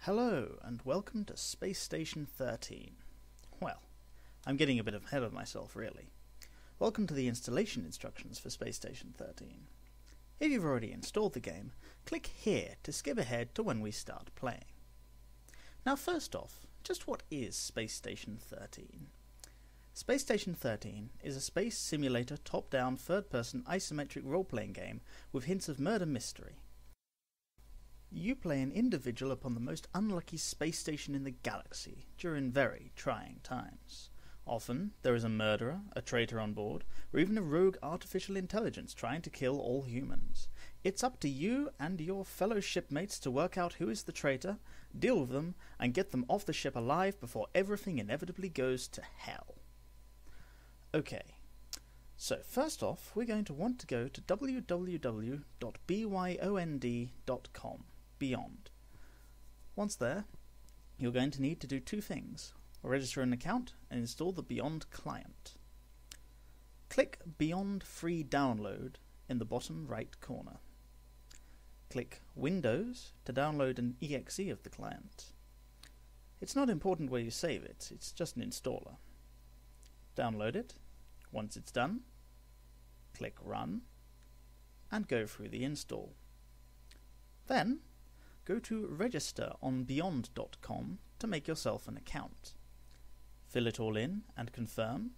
Hello, and welcome to Space Station 13. Well, I'm getting a bit ahead of myself, really. Welcome to the installation instructions for Space Station 13. If you've already installed the game, click here to skip ahead to when we start playing. Now first off, just what is Space Station 13? Space Station 13 is a space simulator top-down third-person isometric role-playing game with hints of murder mystery. You play an individual upon the most unlucky space station in the galaxy during very trying times. Often, there is a murderer, a traitor on board, or even a rogue artificial intelligence trying to kill all humans. It's up to you and your fellow shipmates to work out who is the traitor, deal with them, and get them off the ship alive before everything inevitably goes to hell. Okay, so first off, we're going to want to go to www.byond.com. Beyond. Once there, you're going to need to do two things: register an account and install the Beyond client. Click Beyond Free Download in the bottom right corner. Click Windows to download an exe of the client. It's not important where you save it, it's just an installer. Download it. Once it's done, click Run and go through the install. Then go to register on beyond.com to make yourself an account. Fill it all in and confirm,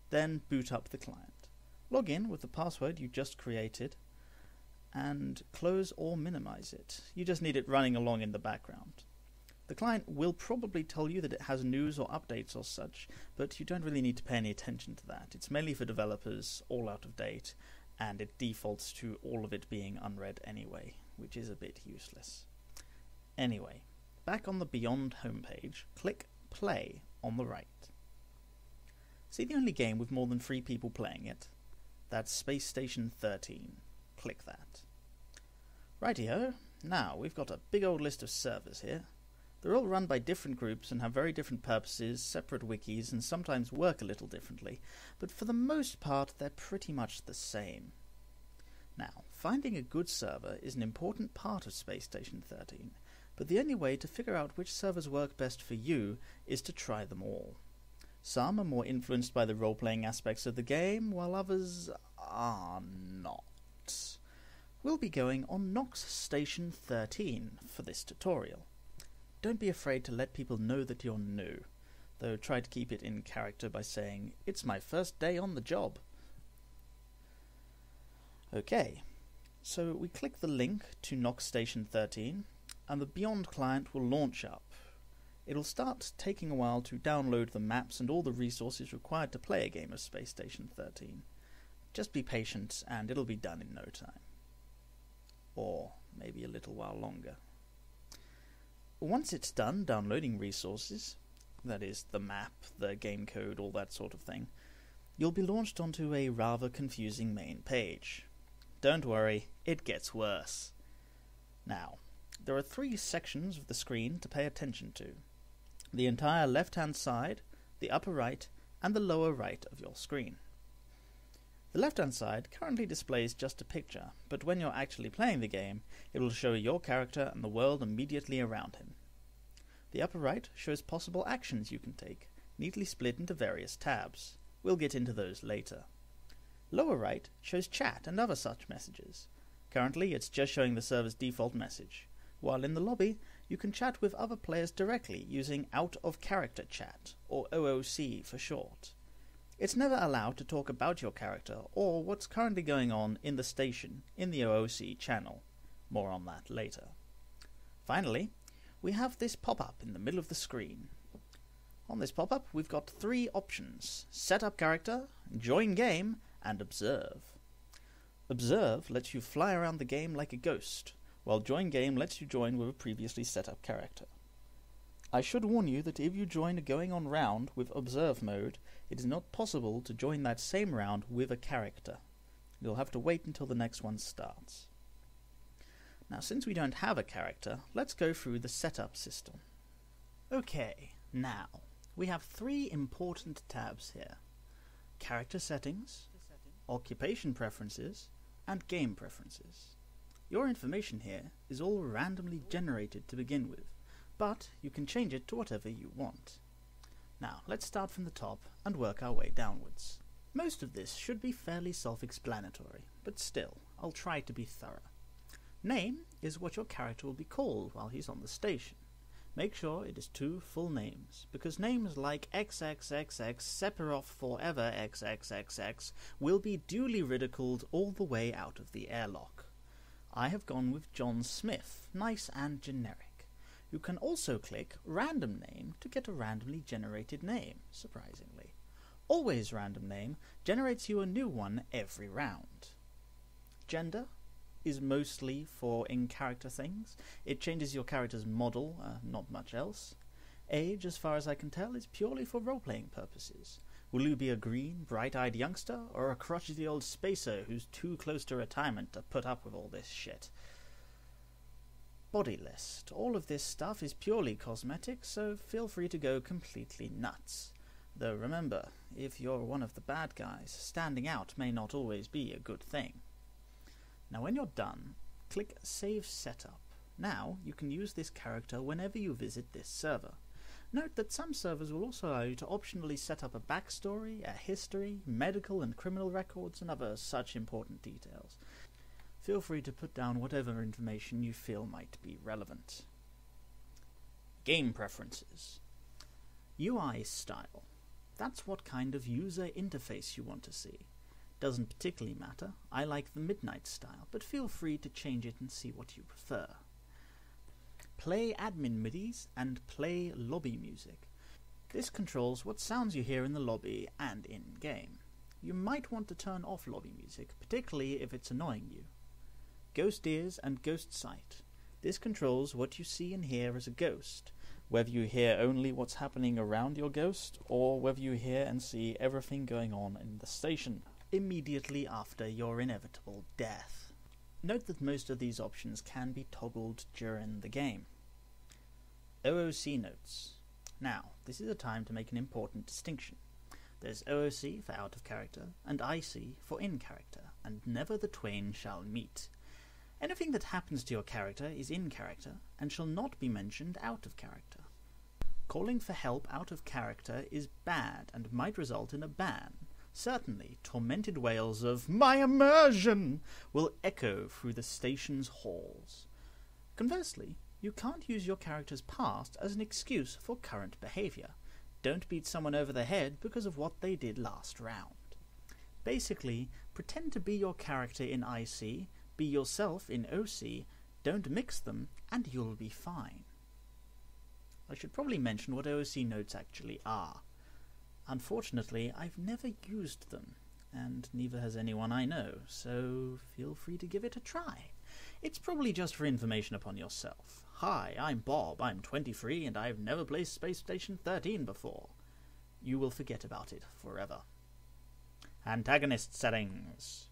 then boot up the client. Log in with the password you just created and close or minimize it. You just need it running along in the background. The client will probably tell you that it has news or updates or such, but you don't really need to pay any attention to that. It's mainly for developers, all out of date, and it defaults to all of it being unread anyway, which is a bit useless. Anyway, back on the Beyond homepage, click Play on the right. See the only game with more than 3 people playing it? That's Space Station 13. Click that. Rightio, now we've got a big old list of servers here. They're all run by different groups and have very different purposes, separate wikis, and sometimes work a little differently, but for the most part they're pretty much the same. Now, finding a good server is an important part of Space Station 13, but the only way to figure out which servers work best for you is to try them all. Some are more influenced by the role-playing aspects of the game, while others are not. We'll be going on Nox Station 13 for this tutorial. Don't be afraid to let people know that you're new, though try to keep it in character by saying, "It's my first day on the job." Okay, so we click the link to Nox Station 13, and the Beyond client will launch up. It'll start taking a while to download the maps and all the resources required to play a game of Space Station 13. Just be patient and it'll be done in no time. Or maybe a little while longer. Once it's done downloading resources, that is, the map, the game code, all that sort of thing, you'll be launched onto a rather confusing main page. Don't worry, it gets worse. Now, there are 3 sections of the screen to pay attention to: the entire left-hand side, the upper right, and the lower right of your screen. The left-hand side currently displays just a picture, but when you're actually playing the game, it will show your character and the world immediately around him. The upper right shows possible actions you can take, neatly split into various tabs. We'll get into those later. Lower right shows chat and other such messages. Currently, it's just showing the server's default message, while in the lobby, you can chat with other players directly using out-of-character chat, or OOC for short. It's never allowed to talk about your character or what's currently going on in the station in the OOC channel. More on that later. Finally, we have this pop-up in the middle of the screen. On this pop-up, we've got 3 options: Set up character, Join game, and Observe. Observe lets you fly around the game like a ghost, while Join game lets you join with a previously set up character. I should warn you that if you join a going on round with Observe mode, it is not possible to join that same round with a character. You'll have to wait until the next one starts. Now, since we don't have a character, let's go through the setup system. Okay, now, we have 3 important tabs here: Character Settings, Occupation Preferences, and Game Preferences. Your information here is all randomly generated to begin with, but you can change it to whatever you want. Now, let's start from the top and work our way downwards. Most of this should be fairly self-explanatory, but still, I'll try to be thorough. Name is what your character will be called while he's on the station. Make sure it is 2 full names, because names like XXXX, Sephiroth Forever XXXX will be duly ridiculed all the way out of the airlock. I have gone with John Smith, nice and generic. You can also click Random Name to get a randomly generated name, surprisingly. Always Random Name generates you a new one every round. Gender is mostly for in-character things. It changes your character's model, not much else. Age, as far as I can tell, is purely for role-playing purposes. Will you be a green, bright-eyed youngster, or a crotchety old spacer who's too close to retirement to put up with all this shit? Body list. All of this stuff is purely cosmetic, so feel free to go completely nuts. Though remember, if you're one of the bad guys, standing out may not always be a good thing. Now when you're done, click Save Setup. Now you can use this character whenever you visit this server. Note that some servers will also allow you to optionally set up a backstory, a history, medical and criminal records, and other such important details. Feel free to put down whatever information you feel might be relevant. Game preferences. UI style. That's what kind of user interface you want to see. Doesn't particularly matter. I like the midnight style, but feel free to change it and see what you prefer. Play admin MIDIs and play lobby music. This controls what sounds you hear in the lobby and in-game. You might want to turn off lobby music, particularly if it's annoying you. Ghost ears and ghost sight. This controls what you see and hear as a ghost, whether you hear only what's happening around your ghost, or whether you hear and see everything going on in the station immediately after your inevitable death. Note that most of these options can be toggled during the game. OOC notes. Now, this is a time to make an important distinction. There's OOC for out of character, and IC for in character, and never the twain shall meet. Anything that happens to your character is in character, and shall not be mentioned out of character. Calling for help out of character is bad, and might result in a ban. Certainly, tormented wails of "my immersion" will echo through the station's halls. Conversely, you can't use your character's past as an excuse for current behaviour. Don't beat someone over the head because of what they did last round. Basically, pretend to be your character in IC, be yourself in OC, don't mix them, and you'll be fine. I should probably mention what OOC notes actually are. Unfortunately, I've never used them, and neither has anyone I know, so feel free to give it a try. It's probably just for information upon yourself. Hi, I'm Bob, I'm 23, and I've never played Space Station 13 before. You will forget about it forever. Antagonist settings.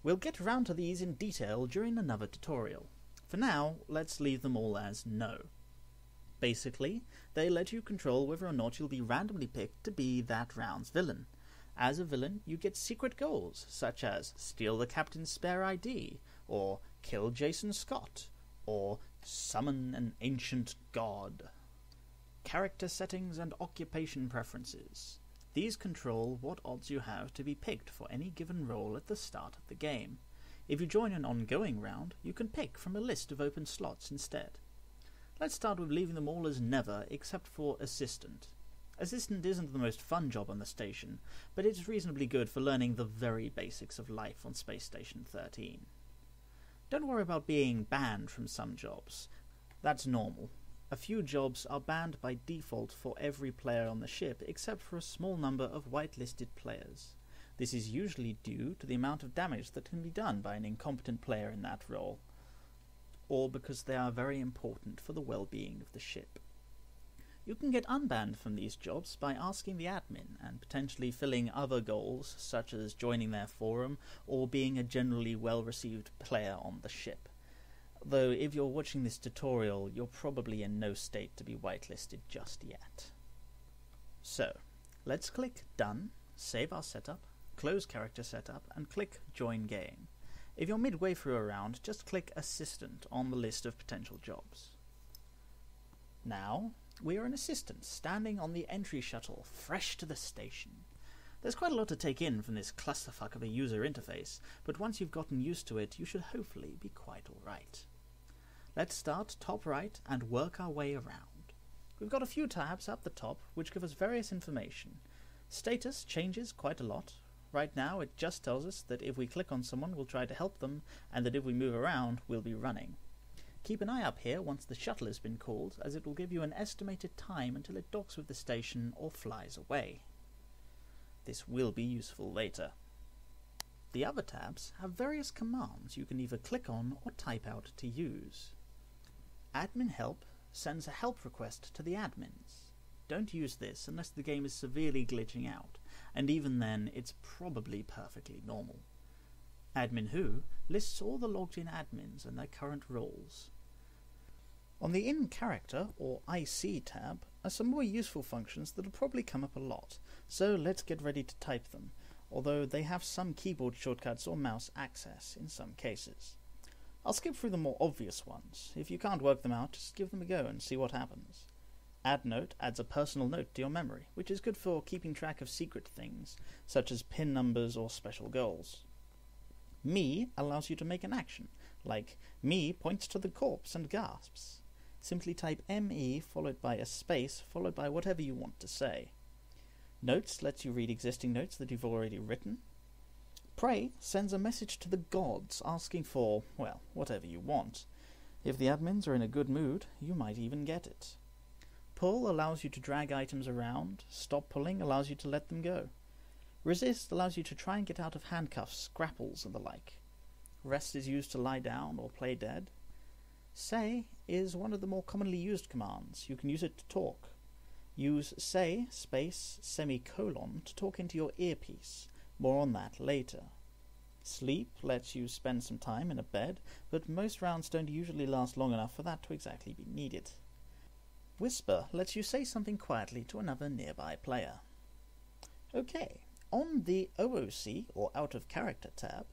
We'll get around to these in detail during another tutorial. For now, let's leave them all as no. Basically, they let you control whether or not you'll be randomly picked to be that round's villain. As a villain, you get secret goals, such as steal the captain's spare ID, or kill Jason Scott, or summon an ancient god. Character settings and occupation preferences. These control what odds you have to be picked for any given role at the start of the game. If you join an ongoing round, you can pick from a list of open slots instead. Let's start with leaving them all as never, except for Assistant. Assistant isn't the most fun job on the station, but it's reasonably good for learning the very basics of life on Space Station 13. Don't worry about being banned from some jobs. That's normal. A few jobs are banned by default for every player on the ship, except for a small number of whitelisted players. This is usually due to the amount of damage that can be done by an incompetent player in that role, or because they are very important for the well-being of the ship. You can get unbanned from these jobs by asking the admin and potentially filling other goals, such as joining their forum or being a generally well-received player on the ship. Though if you're watching this tutorial, you're probably in no state to be whitelisted just yet. So, let's click Done, save our setup, close character setup, and click Join Game. If you're midway through a round, just click Assistant on the list of potential jobs. Now, we are an assistant standing on the entry shuttle, fresh to the station. There's quite a lot to take in from this clusterfuck of a user interface, but once you've gotten used to it, you should hopefully be quite alright. Let's start top right and work our way around. We've got a few tabs up the top which give us various information. Status changes quite a lot. Right now it just tells us that if we click on someone we'll try to help them, and that if we move around we'll be running. Keep an eye up here once the shuttle has been called, as it will give you an estimated time until it docks with the station or flies away. This will be useful later. The other tabs have various commands you can either click on or type out to use. Admin Help sends a help request to the admins. Don't use this unless the game is severely glitching out, and even then it's probably perfectly normal. Admin Who lists all the logged in admins and their current roles. On the In Character, or IC tab, are some more useful functions that will probably come up a lot, so let's get ready to type them, although they have some keyboard shortcuts or mouse access in some cases. I'll skip through the more obvious ones. If you can't work them out, just give them a go and see what happens. Add Note adds a personal note to your memory, which is good for keeping track of secret things, such as pin numbers or special goals. Me allows you to make an action, like Me points to the corpse and gasps. Simply type ME followed by a space followed by whatever you want to say. Notes lets you read existing notes that you've already written. Pray sends a message to the gods asking for, well, whatever you want. If the admins are in a good mood, you might even get it. Pull allows you to drag items around. Stop pulling allows you to let them go. Resist allows you to try and get out of handcuffs, grapples, and the like. Rest is used to lie down or play dead. Say is one of the more commonly used commands. You can use it to talk. Use say, space, semicolon to talk into your earpiece. More on that later. Sleep lets you spend some time in a bed, but most rounds don't usually last long enough for that to exactly be needed. Whisper lets you say something quietly to another nearby player. Okay, on the OOC, or Out of Character tab,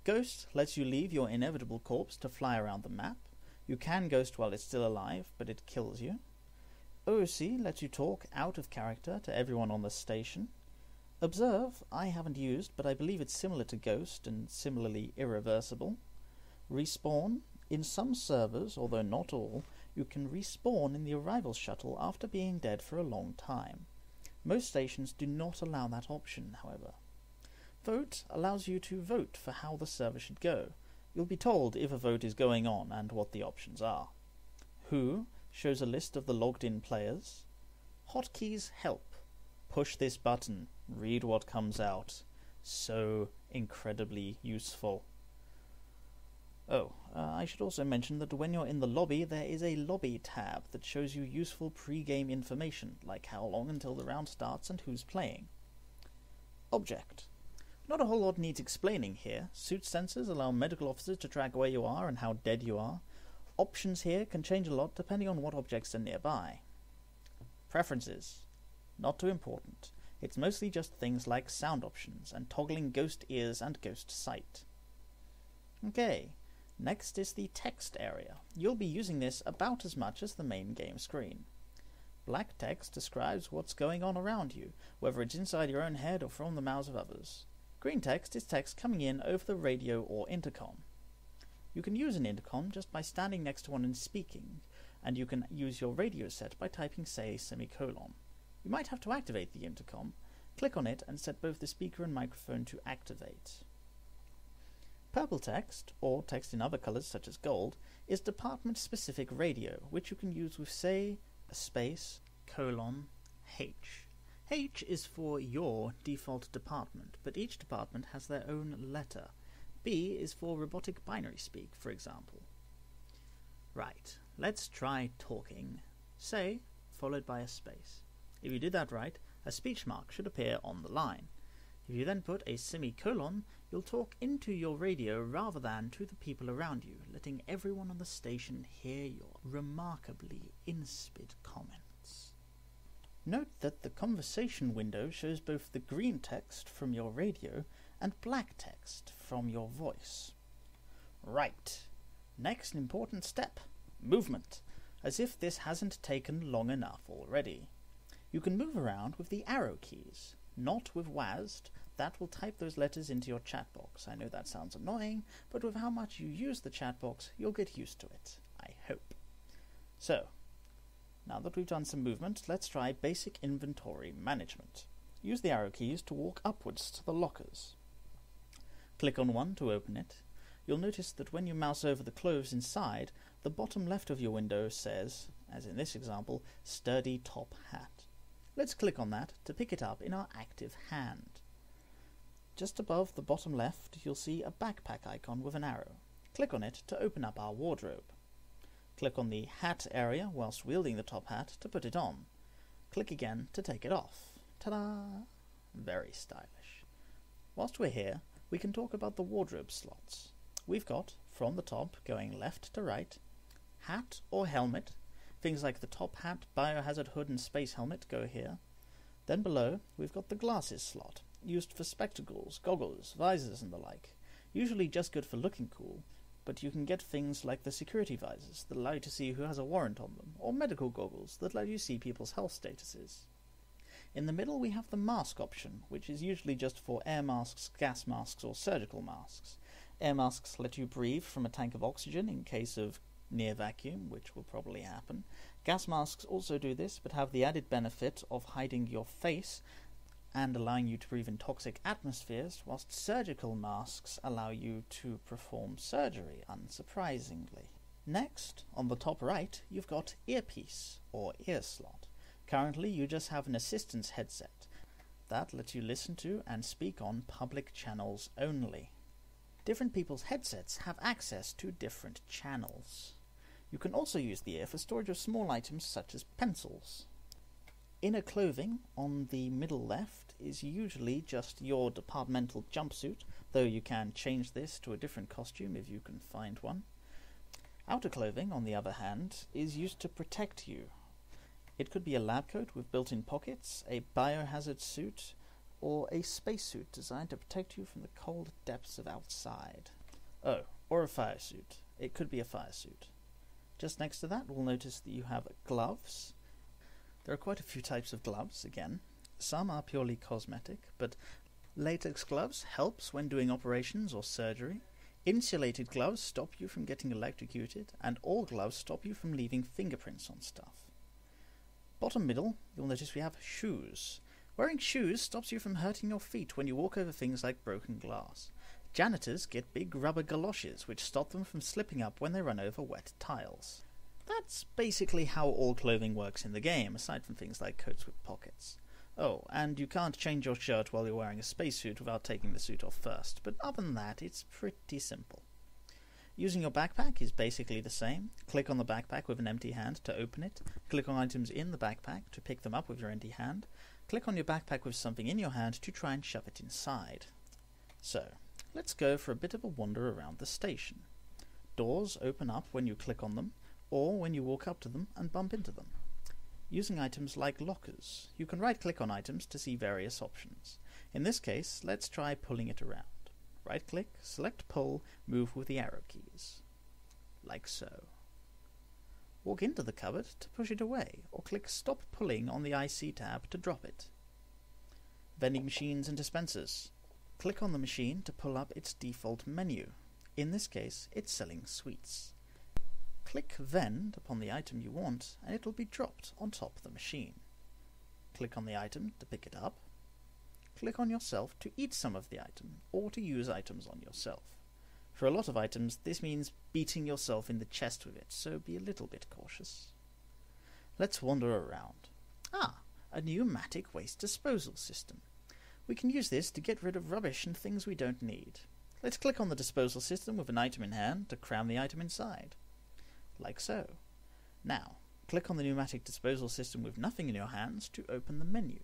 Ghost lets you leave your inevitable corpse to fly around the map. You can ghost while it's still alive, but it kills you. OOC lets you talk out of character to everyone on the station. Observe, I haven't used, but I believe it's similar to Ghost and similarly irreversible. Respawn, in some servers, although not all, you can respawn in the arrival shuttle after being dead for a long time. Most stations do not allow that option, however. Vote allows you to vote for how the server should go. You'll be told if a vote is going on and what the options are. Who shows a list of the logged in players. Hotkeys help. Push this button. Read what comes out. So incredibly useful. I should also mention that when you're in the lobby, there is a lobby tab that shows you useful pre-game information, like how long until the round starts and who's playing. Object. Not a whole lot needs explaining here. Suit sensors allow medical officers to track where you are and how dead you are. Options here can change a lot depending on what objects are nearby. Preferences. Not too important. It's mostly just things like sound options and toggling ghost ears and ghost sight. Okay, next is the text area. You'll be using this about as much as the main game screen. Black text describes what's going on around you, whether it's inside your own head or from the mouths of others. Green text is text coming in over the radio or intercom. You can use an intercom just by standing next to one and speaking, and you can use your radio set by typing say semicolon. You might have to activate the intercom. Click on it and set both the speaker and microphone to activate. Purple text, or text in other colors such as gold, is department-specific radio, which you can use with say, a space, colon, H. H is for your default department, but each department has their own letter. B is for robotic binary speak, for example. Right, let's try talking. Say, followed by a space. If you did that right, a speech mark should appear on the line. If you then put a semicolon, you'll talk into your radio rather than to the people around you, letting everyone on the station hear your remarkably insipid comments. Note that the conversation window shows both the green text from your radio and black text from your voice. Right. Next important step. Movement. as if this hasn't taken long enough already. You can move around with the arrow keys, not with WASD. That will type those letters into your chat box. I know that sounds annoying, but with how much you use the chat box, you'll get used to it, I hope. So, now that we've done some movement, let's try basic inventory management. Use the arrow keys to walk upwards to the lockers. Click on one to open it. You'll notice that when you mouse over the clothes inside, the bottom left of your window says, as in this example, Sturdy Top Hat. Let's click on that to pick it up in our active hand. Just above the bottom left, you'll see a backpack icon with an arrow. Click on it to open up our wardrobe. Click on the hat area whilst wielding the top hat to put it on. Click again to take it off. Ta-da! Very stylish. Whilst we're here, we can talk about the wardrobe slots. We've got, from the top, going left to right, hat or helmet. Things like the top hat, biohazard hood and space helmet go here. Then below, we've got the glasses slot, used for spectacles, goggles, visors and the like. Usually just good for looking cool, but you can get things like the security visors that allow you to see who has a warrant on them, or medical goggles that let you see people's health statuses. In the middle we have the mask option, which is usually just for air masks, gas masks or surgical masks. Air masks let you breathe from a tank of oxygen in case of near vacuum, which will probably happen. Gas masks also do this, but have the added benefit of hiding your face and allowing you to breathe in toxic atmospheres, whilst surgical masks allow you to perform surgery, unsurprisingly. Next, on the top right, you've got earpiece, or ear slot. Currently, you just have an assistance headset. That lets you listen to and speak on public channels only. Different people's headsets have access to different channels. You can also use the ear for storage of small items such as pencils. Inner clothing on the middle left is usually just your departmental jumpsuit, though you can change this to a different costume if you can find one. Outer clothing, on the other hand, is used to protect you. It could be a lab coat with built-in pockets, a biohazard suit, or a spacesuit designed to protect you from the cold depths of outside. Oh, or a fire suit. It could be a fire suit. Just next to that, we'll notice that you have gloves. There are quite a few types of gloves, again. Some are purely cosmetic, but latex gloves helps when doing operations or surgery. Insulated gloves stop you from getting electrocuted, and all gloves stop you from leaving fingerprints on stuff. Bottom middle, you'll notice we have shoes. Wearing shoes stops you from hurting your feet when you walk over things like broken glass. Janitors get big rubber galoshes which stop them from slipping up when they run over wet tiles. That's basically how all clothing works in the game, aside from things like coats with pockets. Oh, and you can't change your shirt while you're wearing a spacesuit without taking the suit off first, but other than that, it's pretty simple. Using your backpack is basically the same. Click on the backpack with an empty hand to open it. Click on items in the backpack to pick them up with your empty hand. Click on your backpack with something in your hand to try and shove it inside. So, let's go for a bit of a wander around the station. Doors open up when you click on them, or when you walk up to them and bump into them. Using items like lockers, you can right-click on items to see various options. In this case, let's try pulling it around. Right-click, select pull, move with the arrow keys. Like so. Walk into the cupboard to push it away, or click stop pulling on the IC tab to drop it. Vending machines and dispensers. Click on the machine to pull up its default menu. In this case, it's selling sweets. Click Vend upon the item you want, and it will be dropped on top of the machine. Click on the item to pick it up. Click on yourself to eat some of the item, or to use items on yourself. For a lot of items, this means beating yourself in the chest with it, so be a little bit cautious. Let's wander around. A pneumatic waste disposal system. We can use this to get rid of rubbish and things we don't need. Let's click on the disposal system with an item in hand to cram the item inside. Like so. Now, click on the pneumatic disposal system with nothing in your hands to open the menu.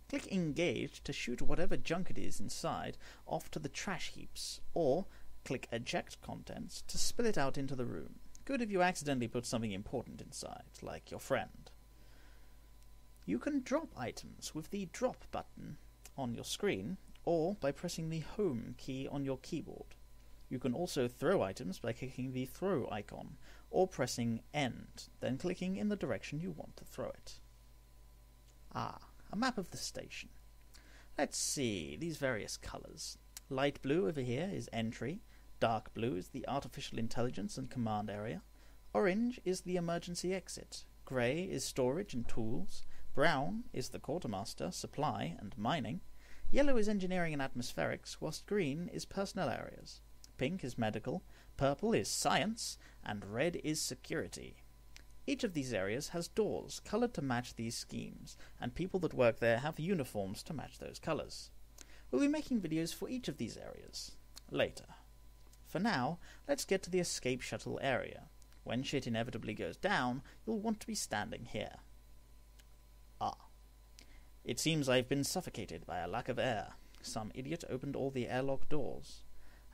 Click Engage to shoot whatever junk it is inside off to the trash heaps, or click Eject Contents to spill it out into the room. Good if you accidentally put something important inside, like your friend. You can drop items with the Drop button on your screen, or by pressing the Home key on your keyboard. You can also throw items by clicking the throw icon, or pressing end, then clicking in the direction you want to throw it. Ah, a map of the station. Let's see these various colours. Light blue over here is entry, dark blue is the artificial intelligence and command area, orange is the emergency exit, grey is storage and tools, brown is the quartermaster, supply and mining, yellow is engineering and atmospherics, whilst green is personnel areas. Pink is medical, purple is science, and red is security. Each of these areas has doors coloured to match these schemes, and people that work there have uniforms to match those colours. We'll be making videos for each of these areas later. For now, let's get to the escape shuttle area. When shit inevitably goes down, you'll want to be standing here. Ah. It seems I've been suffocated by a lack of air. Some idiot opened all the airlock doors.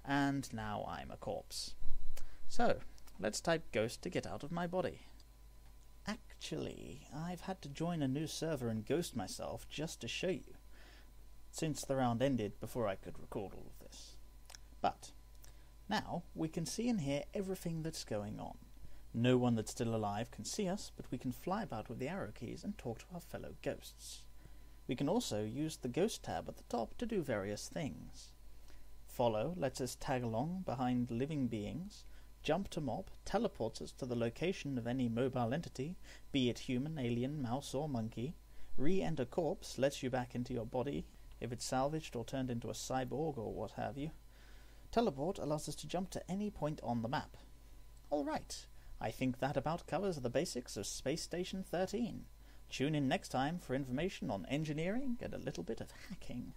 And now I'm a corpse. So, let's type ghost to get out of my body. Actually, I've had to join a new server and ghost myself just to show you, since the round ended before I could record all of this. But now we can see and hear everything that's going on. No one that's still alive can see us, but we can fly about with the arrow keys and talk to our fellow ghosts. We can also use the ghost tab at the top to do various things. Follow lets us tag along behind living beings. Jump to mob teleports us to the location of any mobile entity, be it human, alien, mouse or monkey. Re-enter corpse lets you back into your body if it's salvaged or turned into a cyborg or what have you. Teleport allows us to jump to any point on the map. Alright, I think that about covers the basics of Space Station 13. Tune in next time for information on engineering and a little bit of hacking.